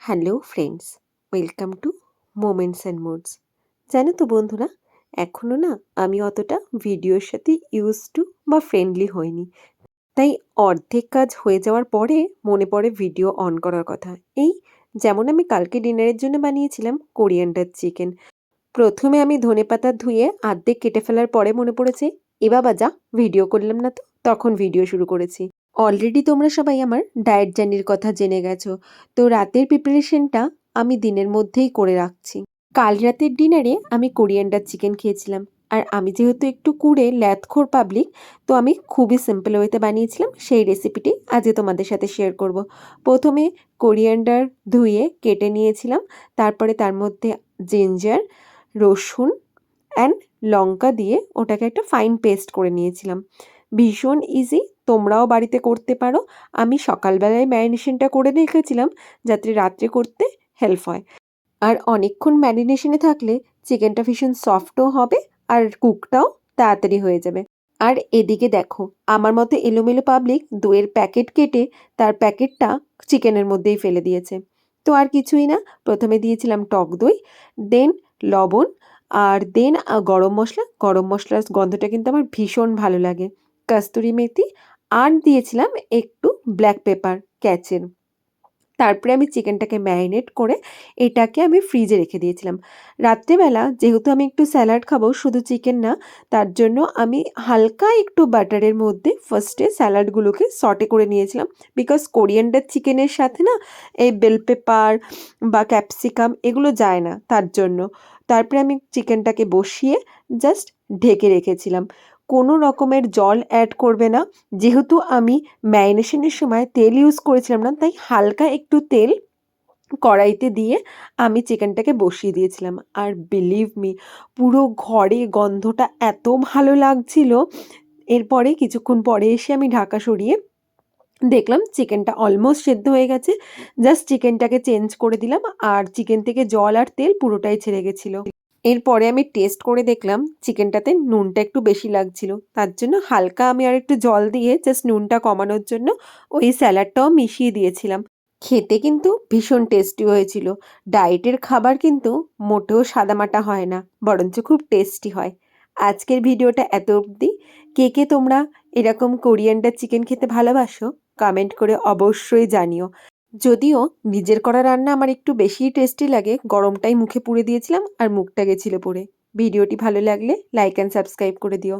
Hello friends, welcome to moments and moods. জানো তো বন্ধুরা, এখনও না আমি অতটা ভিডিওর সাথে ইউজ টু বা ফ্রেন্ডলি হইনি। তাই অর্ধেক কাজ হয়ে যাওয়ার পরে মনে পড়ে ভিডিও অন করার কথা। এই যেমন আমি কালকে ডিনারের জন্য বানিয়েছিলাম কোরিয়ান্ডার চিকেন। প্রথমে আমি ধনেপাতা ধুয়ে আর্ধেক কেটে ফেলার পরে মনে পড়েছে এ বাবা যা, ভিডিও করলাম না তো, তখন ভিডিও শুরু করেছি। অলরেডি তোমরা সবাই আমার ডায়েট জার্নির কথা জেনে গেছো, তো রাতের প্রিপারেশনটা আমি দিনের মধ্যেই করে রাখছি। কাল রাতের ডিনারে আমি কোরিয়ান্ডার চিকেন খেয়েছিলাম। আর আমি যেহেতু একটু কুড়ে ল্যাথখোর পাবলিক, তো আমি খুবই সিম্পল ওয়েতে বানিয়েছিলাম। সেই রেসিপিটি আজকে তোমাদের সাথে শেয়ার করব। প্রথমে কোরিয়ান্ডার ধুয়ে কেটে নিয়েছিলাম, তারপরে তার মধ্যে জিঞ্জার, রসুন অ্যান্ড লঙ্কা দিয়ে ওটাকে একটা ফাইন পেস্ট করে নিয়েছিলাম। ভীষণ ইজি, তোমরাও বাড়িতে করতে পারো। আমি সকালবেলায় ম্যারিনেশনটা করে রেখেছিলাম যাতে রাত্রে করতে হেল্প হয়। আর অনেকক্ষণ ম্যারিনেশনে থাকলে চিকেনটা ভীষণ সফটও হবে আর কুকটাও তাড়াতাড়ি হয়ে যাবে। আর এদিকে দেখো, আমার মতো এলোমেলো পাবলিক দইয়ের প্যাকেট কেটে তার প্যাকেটটা চিকেনের মধ্যেই ফেলে দিয়েছে। তো আর কিছুই না, প্রথমে দিয়েছিলাম টক দই, দেন লবণ, আর দেন গরম মশলা। গরম মশলার গন্ধটা কিন্তু আমার ভীষণ ভালো লাগে, কস্তুরি মেথি, আর দিয়েছিলাম একটু ব্ল্যাক পেপার ক্যাচের। তারপরে আমি চিকেনটাকে ম্যারিনেট করে এটাকে আমি ফ্রিজে রেখে দিয়েছিলাম। রাত্রেবেলা যেহেতু আমি একটু স্যালাড খাবো, শুধু চিকেন না, তার জন্য আমি হালকা একটু বাটারের মধ্যে ফার্স্টে স্যালাডগুলোকে সটে করে নিয়েছিলাম। বিকজ কোরিয়ান্ডার চিকেনের সাথে না এই বেল পেপার বা ক্যাপসিকাম এগুলো যায় না, তার জন্য। তারপরে আমি চিকেনটাকে বসিয়ে জাস্ট ঢেকে রেখেছিলাম। কোনো রকমের জল অ্যাড করবে না, যেহেতু আমি ম্যারিনেশনের সময় তেল ইউজ করেছিলাম না, তাই হালকা একটু তেল কড়াইতে দিয়ে আমি চিকেনটাকে বসিয়ে দিয়েছিলাম। আর বিলিভ মি, পুরো ঘরে গন্ধটা এত ভালো লাগছিল। এরপরে কিছুক্ষণ পরে এসে আমি ঢাকা সরিয়ে দেখলাম চিকেনটা অলমোস্ট সেদ্ধ হয়ে গেছে। জাস্ট চিকেনটাকে চেঞ্জ করে দিলাম, আর চিকেন থেকে জল আর তেল পুরোটাই ছেড়ে গেছিলো। এরপরে আমি টেস্ট করে দেখলাম চিকেনটাতে নুনটা একটু বেশি লাগছিল, তার জন্য হালকা আমি আর একটু জল দিয়ে জাস্ট নুনটা কমানোর জন্য ওই স্যালাডটাও মিশিয়ে দিয়েছিলাম। খেতে কিন্তু ভীষণ টেস্টি হয়েছিল। ডায়েটের খাবার কিন্তু মোটেও সাদামাটা হয় না, বরঞ্চ খুব টেস্টি হয়। আজকের ভিডিওটা এত অবধি। কে কে তোমরা এরকম কোরিয়ান্ডার চিকেন খেতে ভালোবাসো কমেন্ট করে অবশ্যই জানিও। যদিও নিজের করা রান্না আমার একটু বেশিই টেস্টি লাগে, গরমটাই মুখে পুড়ে দিয়েছিলাম আর মুখটা গেছিল পুড়ে। ভিডিওটি ভালো লাগলে লাইক অ্যান্ড সাবস্ক্রাইব করে দিও।